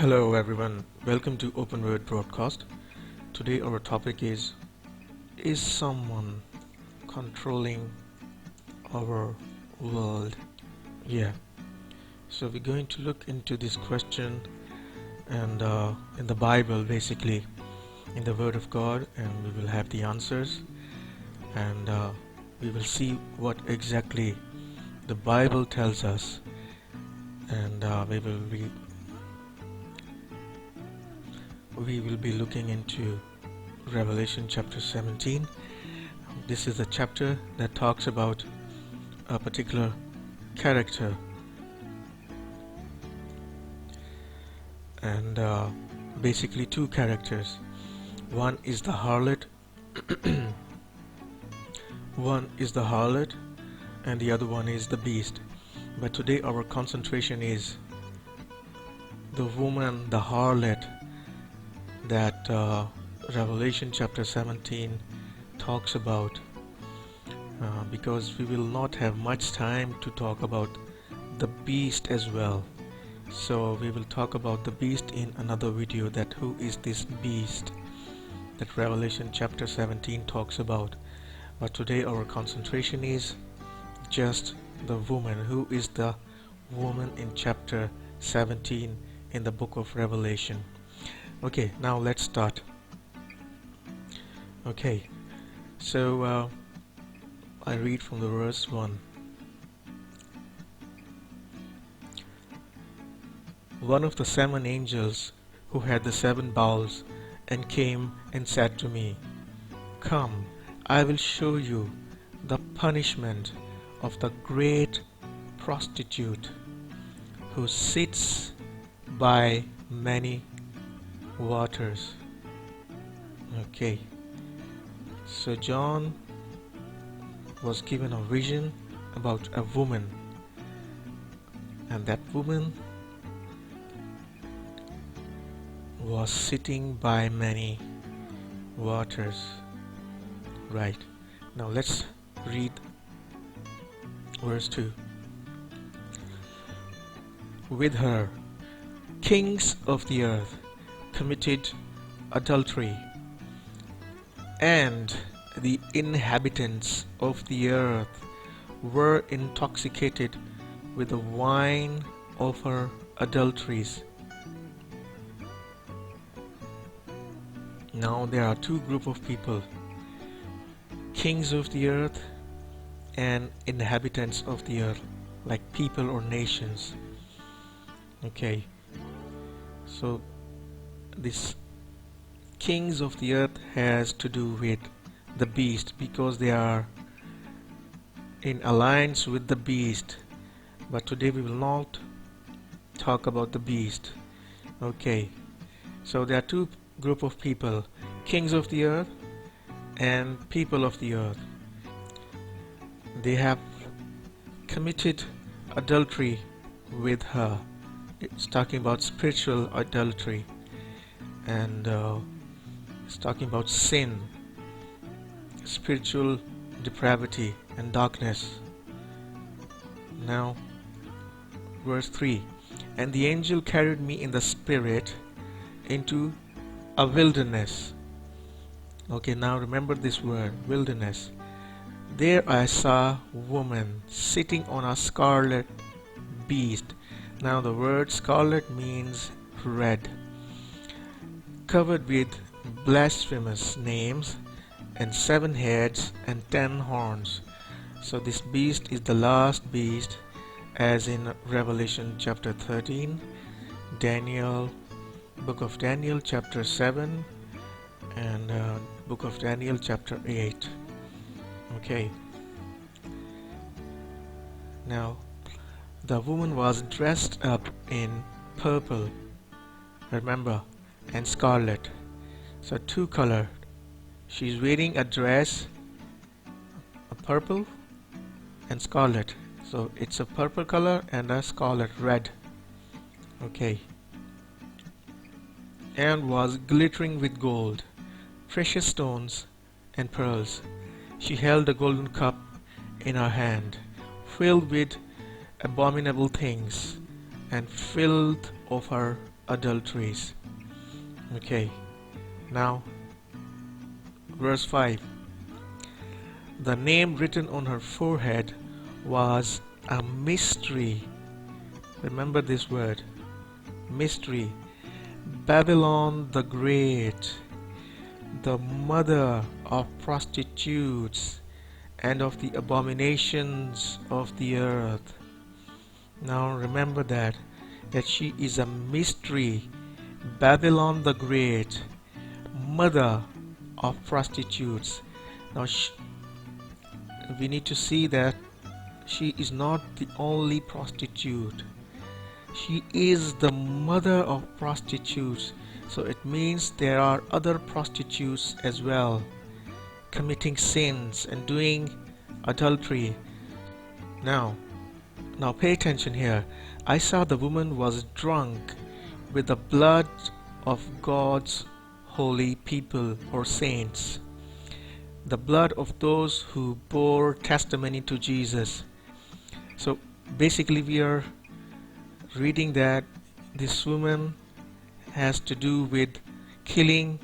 Hello everyone, welcome to Open Word Broadcast. Today our topic is someone controlling our world? Yeah, so we're going to look into this question and in the Bible, basically in the Word of God, and we will have the answers, and we will see what exactly the Bible tells us, and we will be looking into Revelation chapter 17. This is a chapter that talks about a particular character, and basically two characters. One is the harlot and the other one is the beast. But today our concentration is the woman, the harlot, that Revelation chapter 17 talks about, because we will not have much time to talk about the beast as well. So we will talk about the beast in another video, that who is this beast that Revelation chapter 17 talks about. But today our concentration is just the woman. Who is the woman in chapter 17 in the book of Revelation? Okay, now let's start. Okay, so I read from the verse 1. One of the 7 angels who had the 7 bowls and came and said to me, "Come, I will show you the punishment of the great prostitute who sits by many waters." Okay, so John was given a vision about a woman, and that woman was sitting by many waters. Right, now let's read verse 2. With her, kings of the earth committed adultery, and the inhabitants of the earth were intoxicated with the wine of her adulteries. Now there are two groups of people: kings of the earth and inhabitants of the earth, like people or nations. Okay, so this kings of the earth has to do with the beast, because they are in alliance with the beast. But today we will not talk about the beast. Okay, so there are two group of people: kings of the earth and people of the earth. They have committed adultery with her. It's talking about spiritual adultery, and it's talking about sin, spiritual depravity and darkness. Now verse 3. And the angel carried me in the spirit into a wilderness. Okay, now remember this word, wilderness. There I saw a woman sitting on a scarlet beast. Now the word scarlet means red, covered with blasphemous names, and 7 heads and 10 horns. So this beast is the last beast, as in Revelation chapter 13, book of Daniel chapter 7, and book of Daniel chapter 8. Okay, now the woman was dressed up in purple, remember, and scarlet. So two color. She's wearing a dress, a purple and scarlet. So it's a purple color and a scarlet red. Okay, and was glittering with gold, precious stones and pearls. She held a golden cup in her hand, filled with abominable things, and filth of her adulteries. Okay, now verse 5. The name written on her forehead was a mystery. Remember this word, mystery. Babylon the Great, the mother of prostitutes and of the abominations of the earth. Now remember that she is a mystery. Babylon the Great, mother of prostitutes. Now we need to see that she is not the only prostitute. She is the mother of prostitutes. So it means there are other prostitutes as well, committing sins and doing adultery. Now pay attention here. I saw the woman was drunk with the blood of God's holy people or saints, the blood of those who bore testimony to Jesus. So basically we are reading that this woman has to do with killing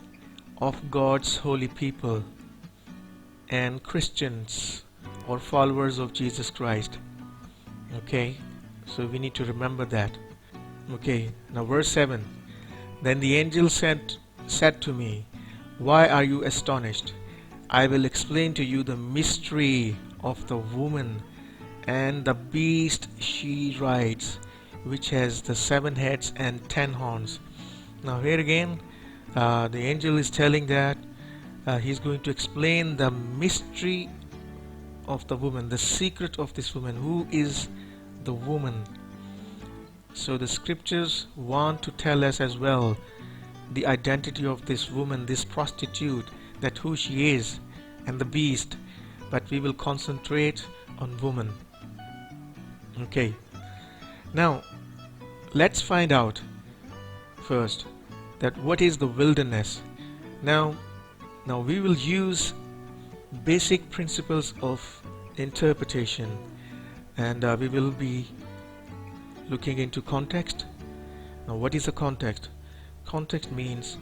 of God's holy people and Christians or followers of Jesus Christ. Okay, so we need to remember that. Okay, now verse 7. Then the angel said to me, why are you astonished? I will explain to you the mystery of the woman and the beast she rides, which has the 7 heads and 10 horns. Now here again, the angel is telling that he's going to explain the mystery of the woman, the secret of this woman. Who is the woman? So the scriptures want to tell us as well the identity of this woman, this prostitute, that who she is, and the beast, but we will concentrate on woman. Okay, now let's find out first that what is the wilderness. Now we will use basic principles of interpretation, and we will be looking into context. Now what is a context? Context means,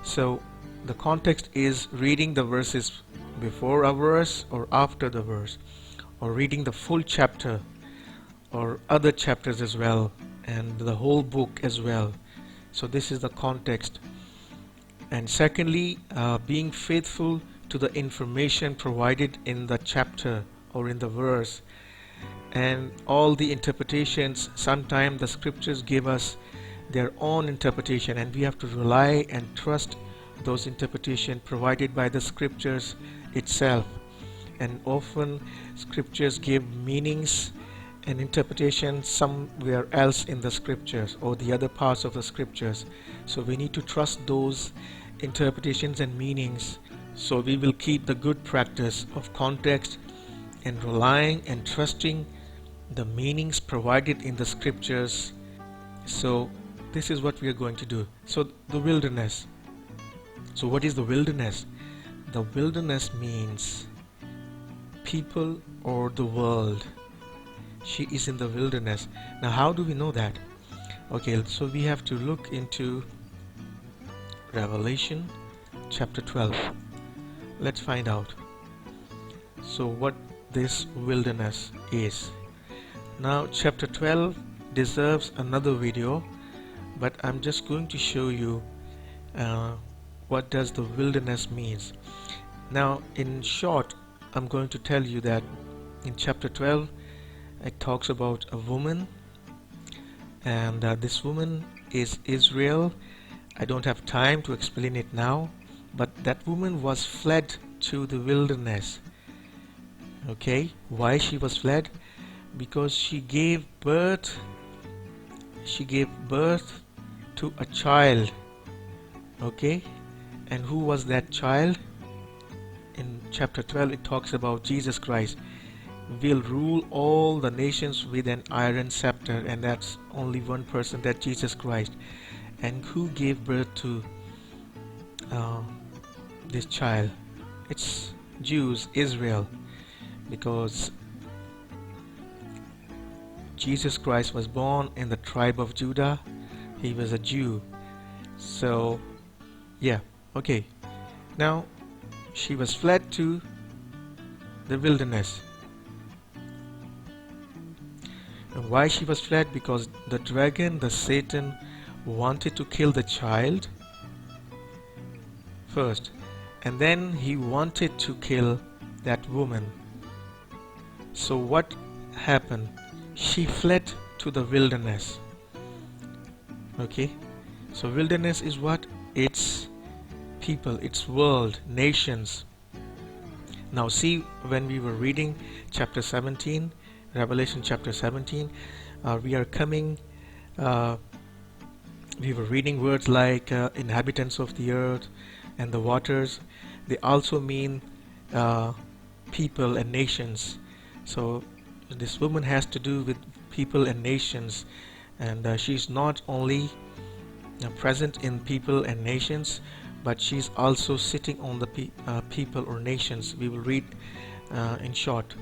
so the context is reading the verses before a verse or after the verse, or reading the full chapter or other chapters as well, and the whole book as well. So this is the context. And secondly, being faithful to the information provided in the chapter or in the verse, and all the interpretations. Sometimes the scriptures give us their own interpretation, and we have to rely and trust those interpretations provided by the scriptures itself. And often scriptures give meanings and interpretation somewhere else in the scriptures or the other parts of the scriptures. So we need to trust those interpretations and meanings. So we will keep the good practice of context and relying and trusting the meanings provided in the scriptures. So this is what we are going to do. So the wilderness. So what is the wilderness? The wilderness means people or the world. She is in the wilderness. Now how do we know that? Okay, so we have to look into Revelation chapter 12. Let's find out. So what this wilderness is. Now chapter 12 deserves another video, but I'm just going to show you what does the wilderness means. Now in short, I'm going to tell you that in chapter 12 it talks about a woman, and this woman is Israel. I don't have time to explain it now, but that woman was fled to the wilderness. Okay, why she was fled? Because she gave birth to a child. Okay, and who was that child? In chapter 12 it talks about Jesus Christ will rule all the nations with an iron scepter, and that's only one person, that Jesus Christ. And who gave birth to this child? It's Jews, Israel, because Jesus Christ was born in the tribe of Judah. He was a Jew. So, yeah, okay. Now, she was fled to the wilderness. And why she was fled? Because the dragon, the Satan, wanted to kill the child first, and then he wanted to kill that woman. So what happened? She fled to the wilderness. Okay, so wilderness is what? It's people, it's world, nations. Now see, when we were reading chapter 17, Revelation chapter 17, we are coming, we were reading words like inhabitants of the earth and the waters. They also mean people and nations. So this woman has to do with people and nations, and she's not only present in people and nations, but she's also sitting on the people or nations. We will read in short.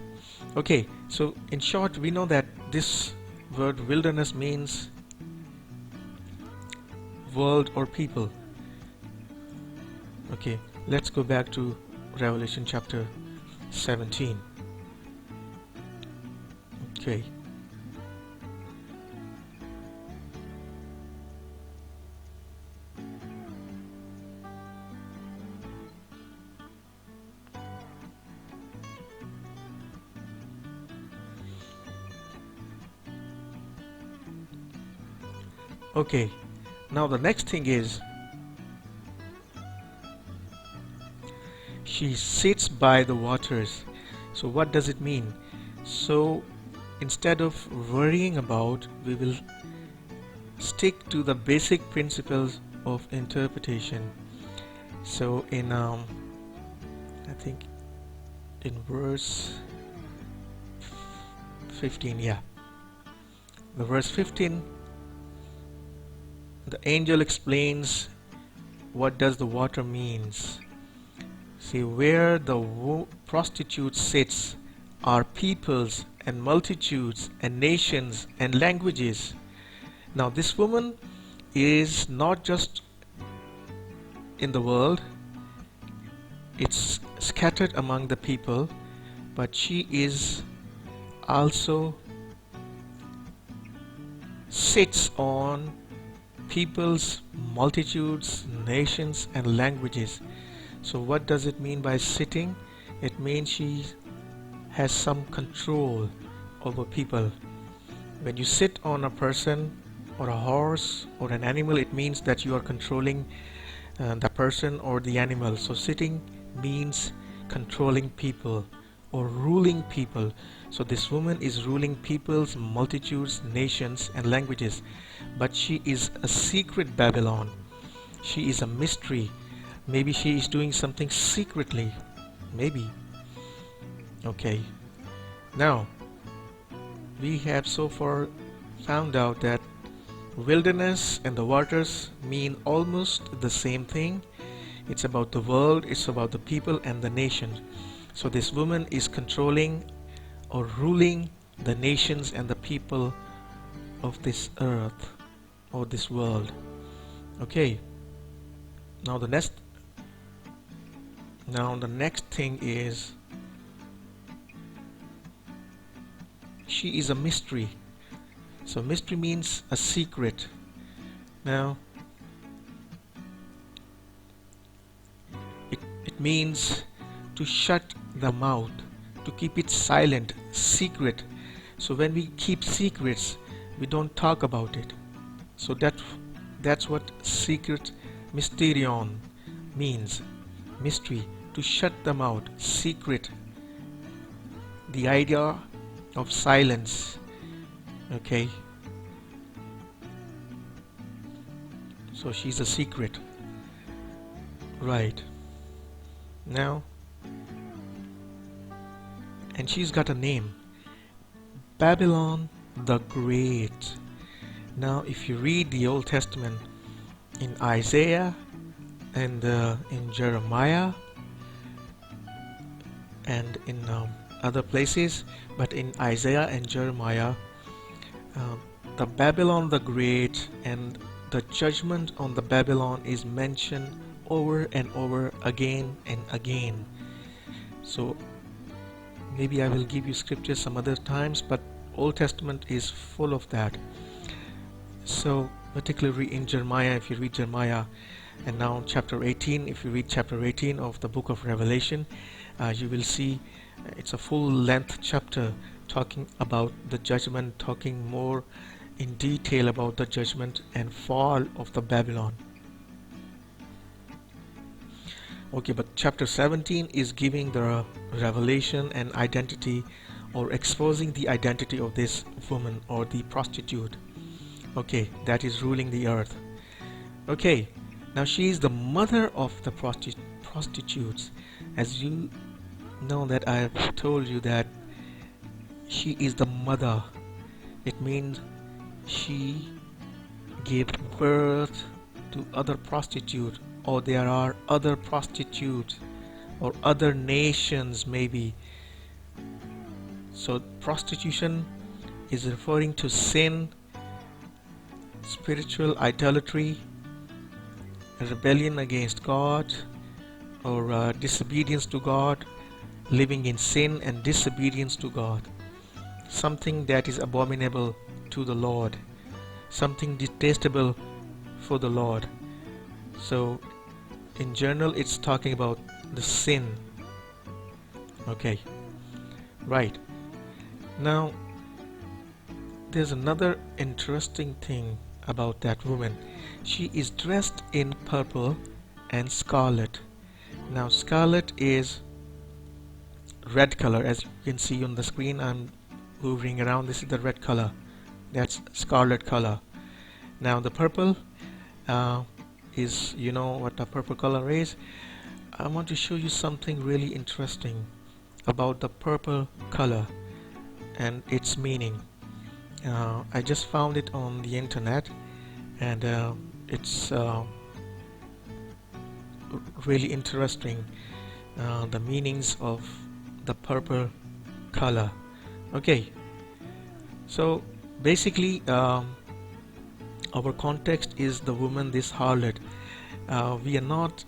Okay, so in short, we know that this word wilderness means world or people. Okay, let's go back to Revelation chapter 17. Okay. Okay, now the next thing is she sits by the waters. So what does it mean? So instead of worrying about, we will stick to the basic principles of interpretation. So in I think in verse 15, yeah, the verse 15, the angel explains what does the water means. See, where the prostitute sits are peoples and multitudes and nations and languages. Now this woman is not just in the world, it's scattered among the people, but she is also sits on peoples, multitudes, nations and languages. So what does it mean by sitting? It means she has some control over people. When you sit on a person or a horse or an animal, it means that you are controlling the person or the animal. So sitting means controlling people or ruling people. So this woman is ruling peoples, multitudes, nations and languages. But she is a secret Babylon. She is a mystery. Maybe she is doing something secretly. Maybe. Okay. Now, we have so far found out that wilderness and the waters mean almost the same thing. It's about the world, it's about the people and the nation. So this woman is controlling or ruling the nations and the people of this earth or this world. Okay. Now the next thing is she is a mystery. So mystery means a secret. Now it means to shut the mouth, to keep it silent, secret. So when we keep secrets, we don't talk about it. So that's what secret, mysterion means. Mystery, to shut the mouth, secret. The idea of silence. Okay. So she's a secret. Right. Now, and she's got a name, Babylon the Great. Now if you read the Old Testament in Isaiah and in Jeremiah and in other places, but in Isaiah and Jeremiah, the Babylon the Great and the judgment on the Babylon is mentioned over and over again and again. So maybe I will give you scriptures some other times, but Old Testament is full of that. So particularly in Jeremiah, if you read Jeremiah, and now chapter 18, if you read chapter 18 of the book of Revelation, you will see it's a full length chapter talking about the judgment, talking more in detail about the judgment and fall of the Babylon. Okay, but chapter 17 is giving the revelation and identity, or exposing the identity of this woman or the prostitute, okay, that is ruling the earth. Okay, now she is the mother of the prostitutes. As you know, that I have told you that she is the mother. It means she gave birth to other prostitutes, or there are other prostitutes or other nations maybe. So prostitution is referring to sin, spiritual idolatry, rebellion against God, or disobedience to God, living in sin and disobedience to God, something that is abominable to the Lord, something detestable for the Lord. So in general it's talking about the sin. Okay, right. Now there's another interesting thing about that woman. She is dressed in purple and scarlet. Now scarlet is red color, as you can see on the screen. I'm hovering around. This is the red color, that's scarlet color. Now the purple is, you know what a purple color is. I want to show you something really interesting about the purple color and its meaning. I just found it on the internet, and it's really interesting, the meanings of the purple color. Okay, so basically our context is the woman, this harlot. We are not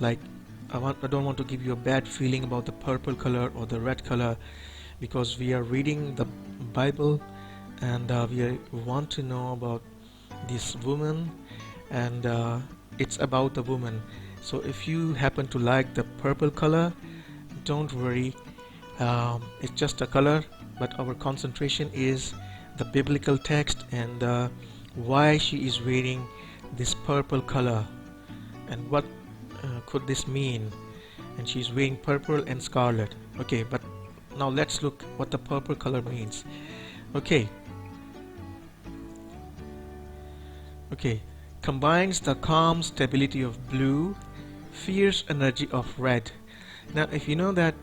like, I don't want to give you a bad feeling about the purple color or the red color, because we are reading the Bible, and we want to know about this woman, and it's about the woman. So if you happen to like the purple color, don't worry, it's just a color, but our concentration is the biblical text and why she is wearing this purple color and what could this mean. And she's wearing purple and scarlet. Okay, but now let's look what the purple color means. Okay, combines the calm stability of blue, fierce energy of red. Now if you know that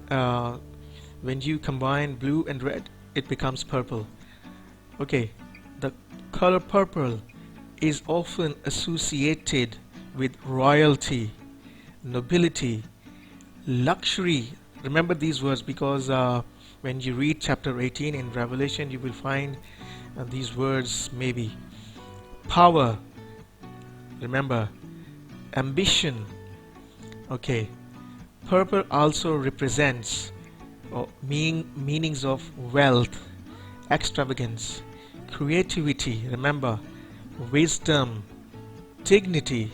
when you combine blue and red, it becomes purple. Okay, the color purple is often associated with royalty, nobility, luxury. Remember these words, because when you read chapter 18 in Revelation, you will find these words maybe. Power, remember, ambition. Okay, purple also represents meanings of wealth, extravagance, creativity, remember, wisdom, dignity,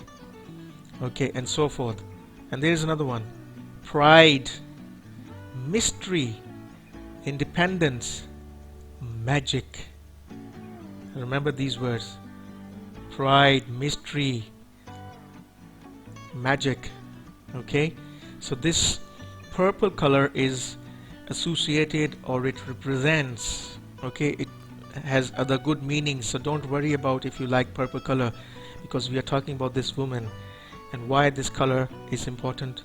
okay, and so forth. And there is another one, pride, mystery, independence, magic. Remember these words, pride, mystery, magic. Okay, so this purple color is associated, or it represents, okay, it has other good meanings. So don't worry about if you like purple color, because we are talking about this woman and why this color is important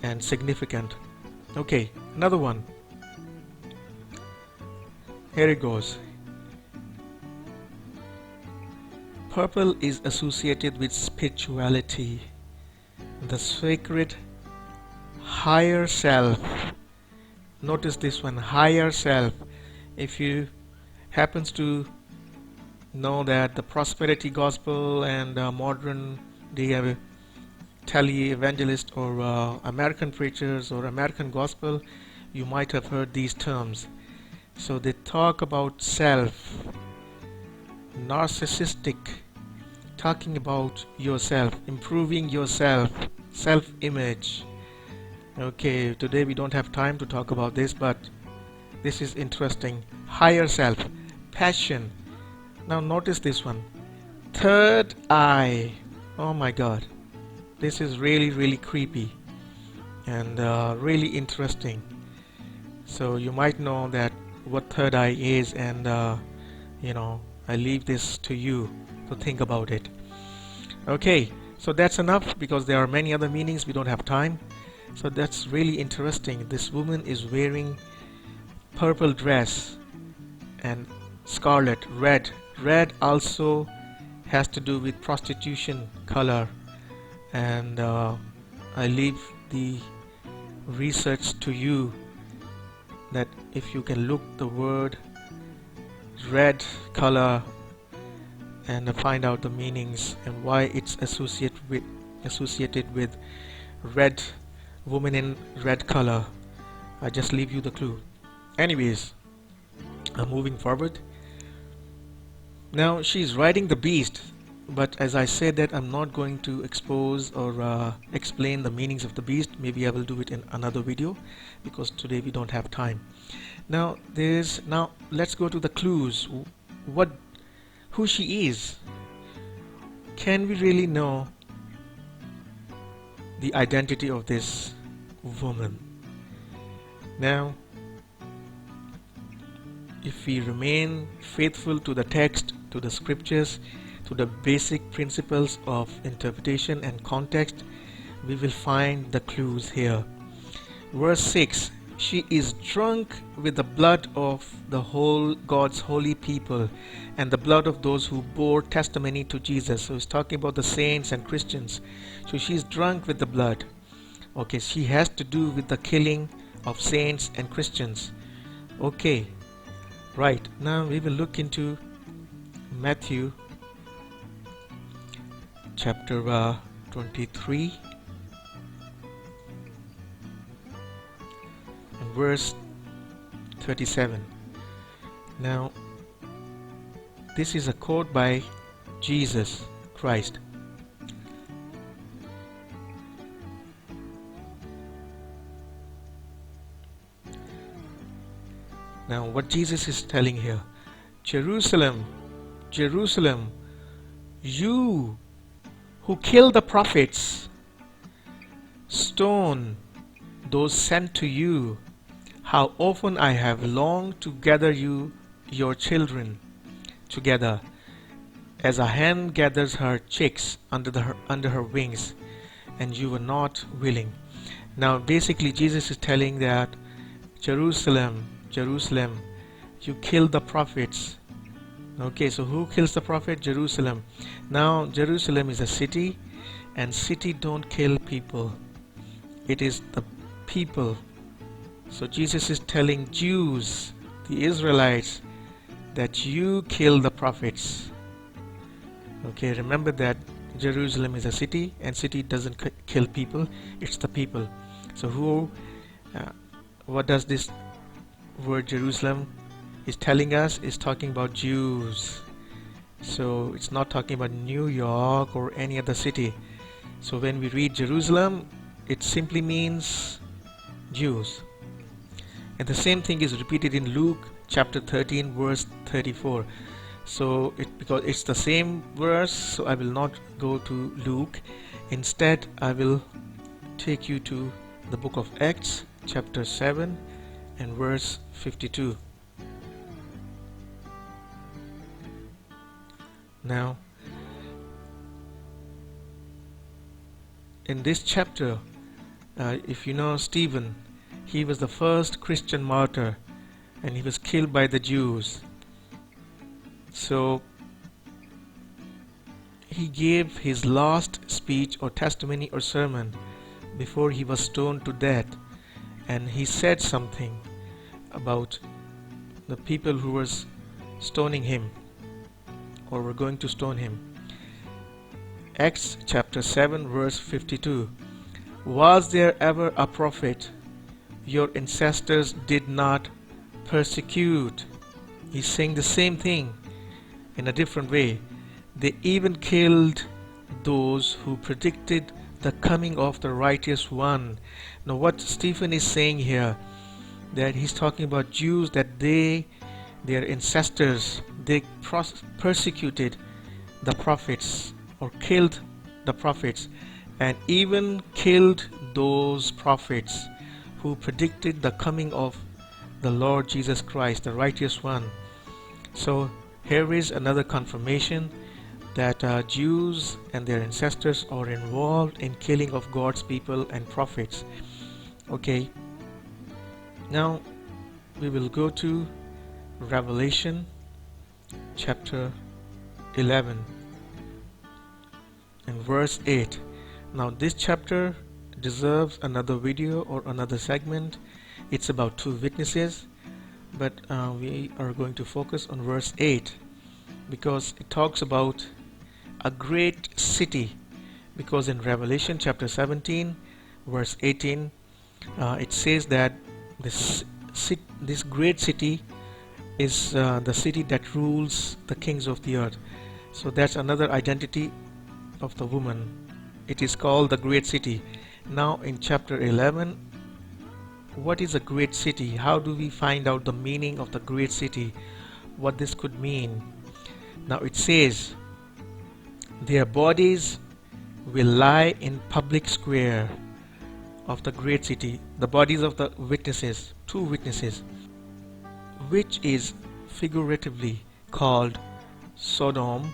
and significant. Okay, another one, here it goes. Purple is associated with spirituality, the sacred higher self. Notice this one, higher self. If you happens to know that the prosperity gospel and modern day tele-evangelist or American preachers or American gospel, you might have heard these terms. So they talk about self, narcissistic, talking about yourself, improving yourself, self-image. Okay, today we don't have time to talk about this, but this is interesting. Higher self, passion. Now notice this one. Third eye. Oh my God. This is really, really creepy and really interesting. So you might know that what third eye is, and I leave this to you to think about it. Okay, so that's enough because there are many other meanings. We don't have time. So that's really interesting. This woman is wearing purple dress and scarlet, red. Red also has to do with prostitution color, and I leave the research to you, that if you can look the word red color and find out the meanings and why it's associated with red, woman in red color. I just leave you the clue. Anyways, I'm moving forward. Now she's riding the beast, but as I said that I'm not going to expose or explain the meanings of the beast. Maybe I will do it in another video because today we don't have time. Now let's go to the clues. Who she is. Can we really know the identity of this woman? Now, if we remain faithful to the text, to the scriptures, to the basic principles of interpretation and context, we will find the clues here. Verse 6, she is drunk with the blood of the whole God's holy people and the blood of those who bore testimony to Jesus. So he's talking about the saints and Christians. So she's drunk with the blood. Okay, she has to do with the killing of saints and Christians. Okay, right, now we will look into Matthew chapter 23 and verse 37. Now this is a quote by Jesus Christ. Now what Jesus is telling here: Jerusalem, Jerusalem, you who kill the prophets, stone those sent to you, how often I have longed to gather you, your children, together, as a hen gathers her chicks under her wings, and you were not willing. Now basically Jesus is telling that Jerusalem, Jerusalem, you kill the prophets. Okay, so who kills the prophet? Jerusalem. Now Jerusalem is a city, and city don't kill people. It is the people. So Jesus is telling Jews, the Israelites, that you kill the prophets. Okay, remember that Jerusalem is a city, and city doesn't kill people, it's the people. So what does this word Jerusalem is telling us? Is talking about Jews. So it's not talking about New York or any other city. So when we read Jerusalem, it simply means Jews. And the same thing is repeated in Luke chapter 13 verse 34. So because it's the same verse, so I will not go to Luke. Instead I will take you to the book of Acts chapter 7 and verse 52. Now in this chapter, if you know Stephen, he was the first Christian martyr, and he was killed by the Jews. So he gave his last speech or testimony or sermon before he was stoned to death, and he said something about the people who were stoning him. or we're going to stone him. Acts chapter 7 verse 52. Was there ever a prophet your ancestors did not persecute? He's saying the same thing in a different way. They even killed those who predicted the coming of the righteous one. Now what Stephen is saying here, that he's talking about Jews, that their ancestors, they persecuted the prophets or killed the prophets, and even killed those prophets who predicted the coming of the Lord Jesus Christ, the righteous one. So here is another confirmation that Jews and their ancestors are involved in killing of God's people and prophets. Okay, now we will go to Revelation chapter 11 and verse 8. Now this chapter deserves another video or another segment. It's about two witnesses, but we are going to focus on verse 8 because it talks about a great city. Because in Revelation chapter 17 verse 18 it says that this great city is the city that rules the kings of the earth. So that's another identity of the woman. It is called the great city. Now in chapter 11, what is a great city? How do we find out the meaning of the great city? What this could mean? Now it says, their bodies will lie in public square of the great city. The bodies of the witnesses, two witnesses, which is figuratively called Sodom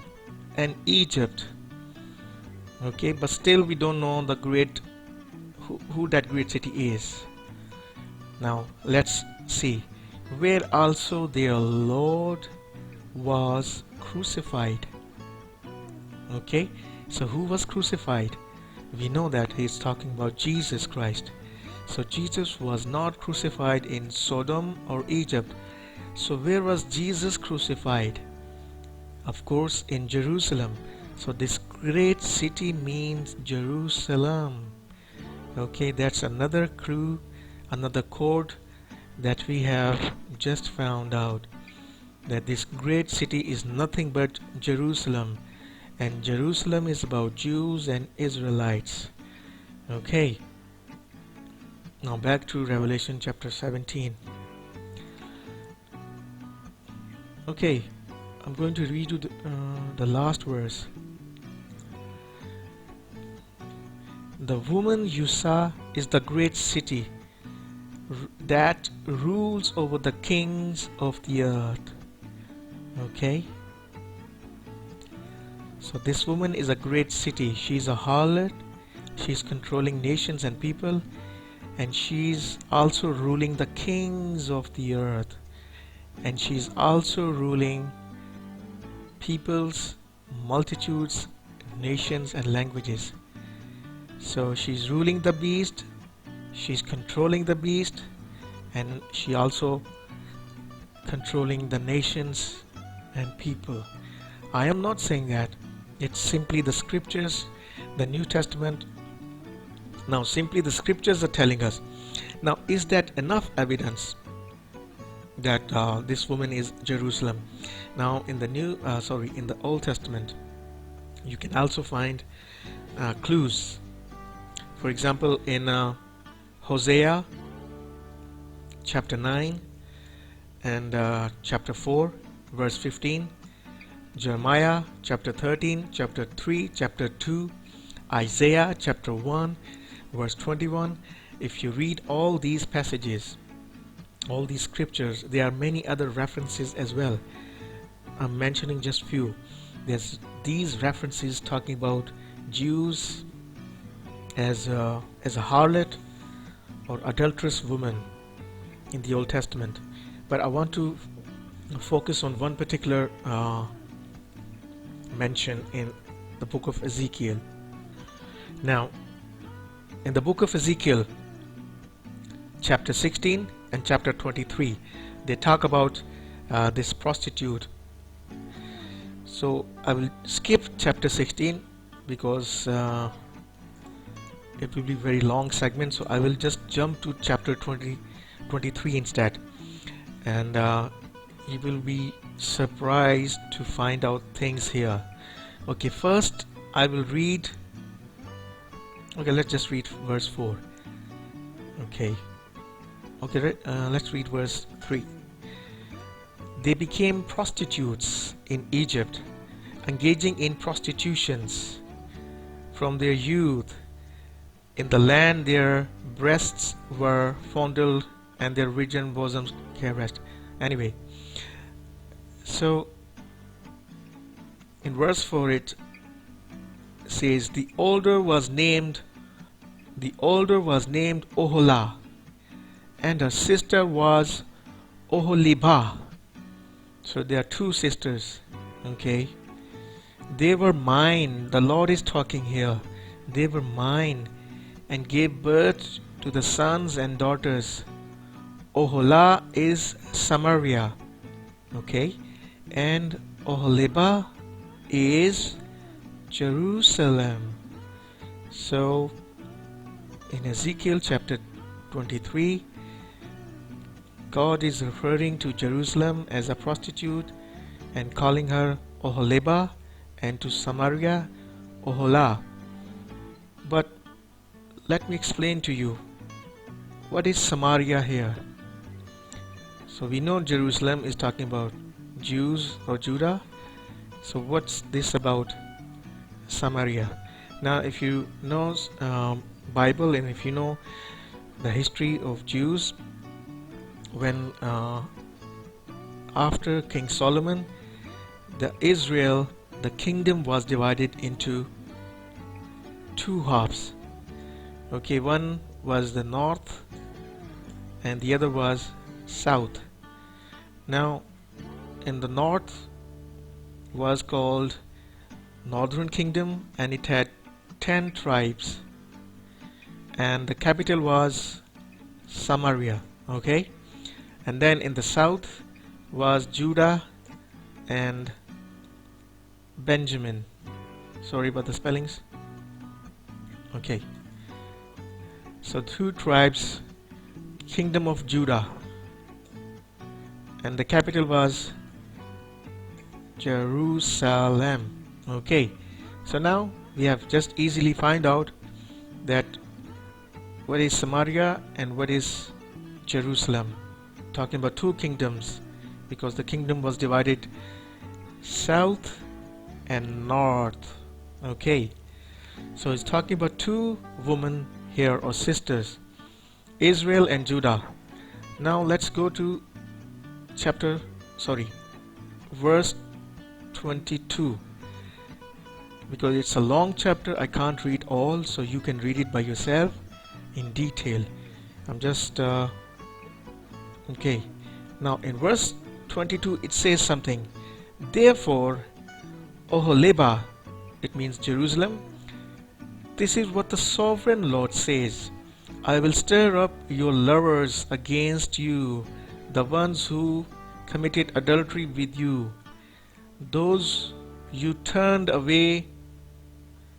and Egypt. Okay, but still we don't know the who that great city is. Now let's see. Where also their Lord was crucified. Okay, so who was crucified? We know that he's talking about Jesus Christ. So Jesus was not crucified in Sodom or Egypt. So where was Jesus crucified? Of course in Jerusalem. So this great city means Jerusalem. Okay, that's another clue, another code that we have just found out, that this great city is nothing but Jerusalem, and Jerusalem is about Jews and Israelites. Okay, now back to Revelation chapter 17. Okay, I'm going to read you the last verse. The woman you saw is the great city that rules over the kings of the earth. Okay, so this woman is a great city. She's a harlot. She's controlling nations and people, and she's also ruling the kings of the earth, and she's also ruling peoples, multitudes, nations and languages. So she's ruling the beast, she's controlling the beast, and she also controlling the nations and people. I am not saying that. It's simply the scriptures, the New Testament. Now simply the scriptures are telling us. Now is that enough evidence that this woman is Jerusalem? Now in the in the Old Testament, you can also find clues. For example, in Hosea chapter 9 and chapter 4 verse 15, Jeremiah chapter 13, chapter 3, chapter 2, Isaiah chapter 1 verse 21. If you read all these passages, all these scriptures, there are many other references as well. I'm mentioning just few. There's these references talking about Jews as a harlot or adulterous woman in the Old Testament. But I want to focus on one particular mention in the book of Ezekiel. Now, in the book of Ezekiel, chapter 16 and chapter 23, they talk about this prostitute. So I will skip chapter 16 because it will be very long segment, so I will just jump to chapter 23 instead, and you will be surprised to find out things here. Okay, first I will read. Okay, let's just read verse 4. Okay, let's read verse 3. They became prostitutes in Egypt, engaging in prostitutions from their youth. In the land their breasts were fondled and their virgin bosoms caressed. Anyway, so in verse 4 it says, the older was named Oholah, and her sister was Oholibah. So there are two sisters. Okay, they were mine. The Lord is talking here. They were mine, and gave birth to the sons and daughters. Oholah is Samaria, okay, and Oholibah is Jerusalem. So in Ezekiel chapter 23, God is referring to Jerusalem as a prostitute and calling her Oholibah, and to Samaria Oholah. But let me explain to you, what is Samaria here? So we know Jerusalem is talking about Jews or Judah. So what's this about Samaria? Now if you know Bible, and if you know the history of Jews, when after King Solomon, the kingdom was divided into two halves. Okay, one was the north and the other was south. Now in the north was called Northern Kingdom, and it had 10 tribes, and the capital was Samaria. Okay, and then in the south was Judah and Benjamin. Sorry about the spellings. Okay, so two tribes, kingdom of Judah, and the capital was Jerusalem. Okay, so now we have just easily find out that what is Samaria and what is Jerusalem. Talking about two kingdoms, because the kingdom was divided south and north. Okay, so it's talking about two women here, or sisters, Israel and Judah. Now let's go to verse 22, because it's a long chapter. I can't read all, so you can read it by yourself in detail. I'm just okay. Now in verse 22 it says something. Therefore, Oholibah, it means Jerusalem, this is what the sovereign Lord says: I will stir up your lovers against you, the ones who committed adultery with you, those you turned away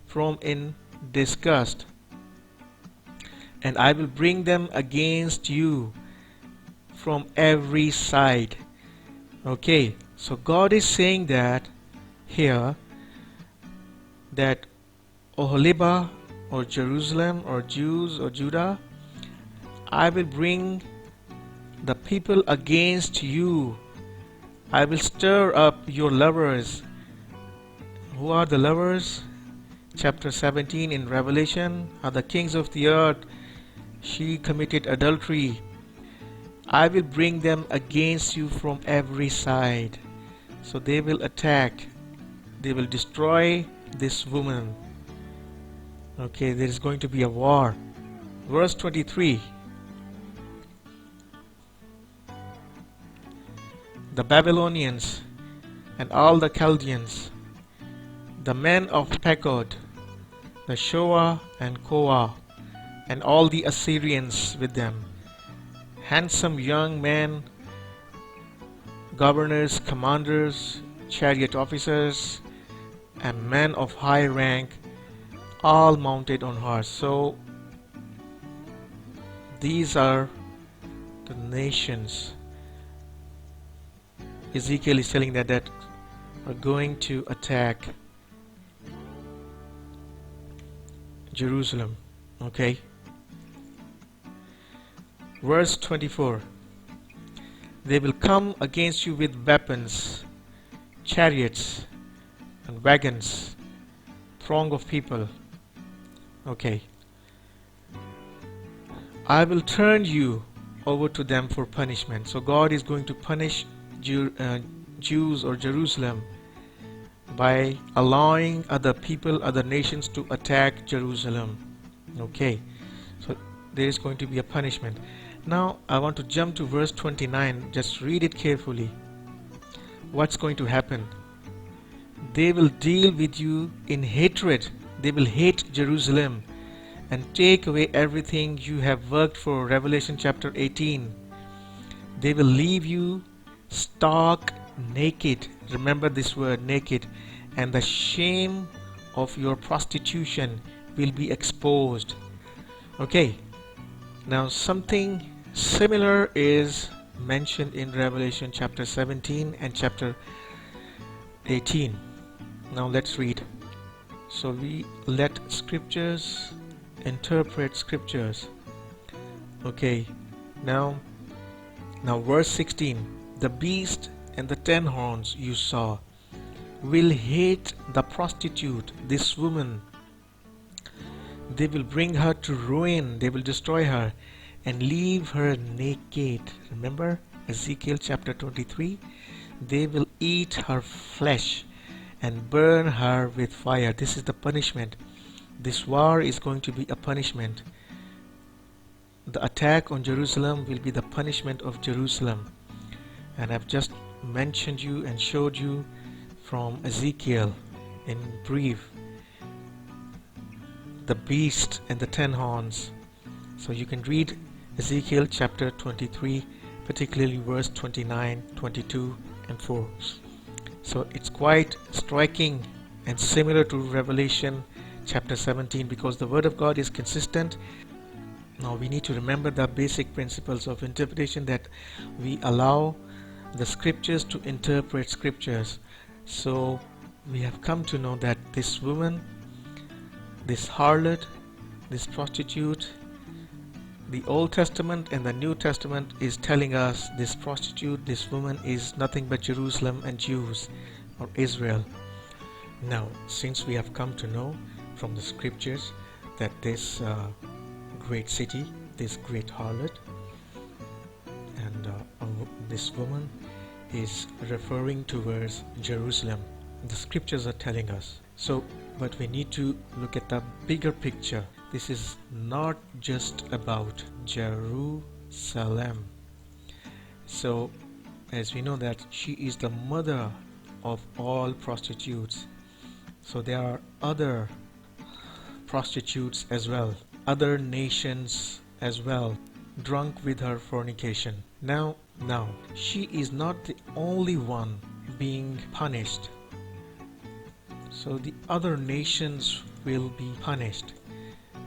from in disgust, and I will bring them against you from every side. Okay, so God is saying that here, that Oholibah, or Jerusalem, or Jews, or Judah, I will bring the people against you. I will stir up your lovers. Who are the lovers? Chapter 17 in Revelation are the kings of the earth. She committed adultery. I will bring them against you from every side. So they will attack. They will destroy this woman. Okay, there is going to be a war. Verse 23. The Babylonians and all the Chaldeans, the men of Pekod, the Shoah and Koah, and all the Assyrians with them, handsome young men, governors, commanders, chariot officers, and men of high rank, all mounted on horse. So these are the nations Ezekiel is telling that are going to attack Jerusalem. Okay. Verse 24. They will come against you with weapons, chariots and wagons, throng of people. Okay. I will turn you over to them for punishment. So God is going to punish Jews or Jerusalem by allowing other people, other nations to attack Jerusalem. Okay. So there is going to be a punishment. Now I want to jump to verse 29. Just read it carefully. What's going to happen? They will deal with you in hatred. They will hate Jerusalem and take away everything you have worked for. Revelation chapter 18. They will leave you stark naked. Remember this word, naked. And the shame of your prostitution will be exposed. Okay. Now something similar is mentioned in Revelation chapter 17 and chapter 18. Now let's read. So we let scriptures interpret scriptures. Okay. Now verse 16. The beast and the 10 horns you saw will hate the prostitute, this woman. They will bring her to ruin. They will destroy her and leave her naked. Remember Ezekiel chapter 23? They will eat her flesh and burn her with fire. This is the punishment. This war is going to be a punishment. The attack on Jerusalem will be the punishment of Jerusalem. And I've just mentioned you and showed you from Ezekiel in brief the beast and the 10 horns. So you can read Ezekiel chapter 23, particularly verse 29, 22 and 4. So it's quite striking and similar to Revelation chapter 17 because the word of God is consistent. Now we need to remember the basic principles of interpretation, that we allow the scriptures to interpret scriptures. So we have come to know that this woman, this harlot, this prostitute, the Old Testament and the New Testament is telling us this prostitute, this woman is nothing but Jerusalem and Jews or Israel. Now, since we have come to know from the scriptures that this great city, this great harlot, and this woman is referring towards Jerusalem, the scriptures are telling us. So, but we need to look at the bigger picture. This is not just about Jerusalem. So, as we know that she is the mother of all prostitutes. So there are other prostitutes as well, other nations as well, drunk with her fornication. Now, she is not the only one being punished. So the other nations will be punished.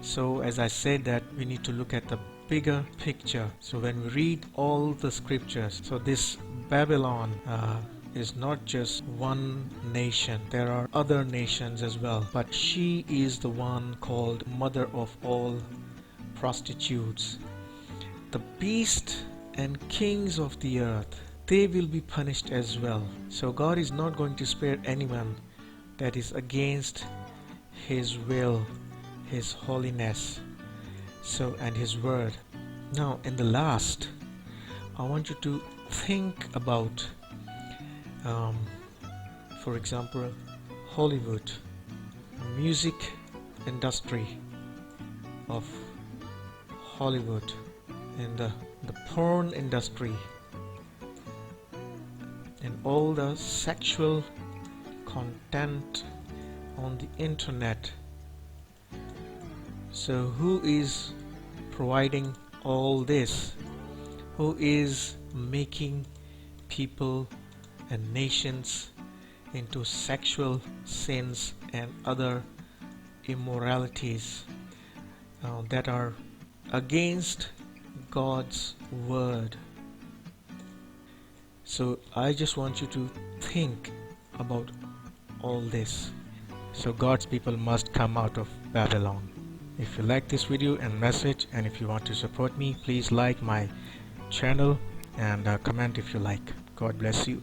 So as I said, that we need to look at the bigger picture. So when we read all the scriptures, so this Babylon is not just one nation. There are other nations as well. But she is the one called mother of all prostitutes. The beast and kings of the earth, they will be punished as well. So God is not going to spare anyone that is against His will, His holiness, so and His word. Now in the last, I want you to think about for example, Hollywood, music industry of Hollywood, and the porn industry, and all the sexual content on the internet. So who is providing all this? Who is making people and nations into sexual sins and other immoralities that are against God's word. So I just want you to think about all this. So God's people must come out of Babylon. If you like this video and message, and if you want to support me, please like my channel and comment if you like. God bless you.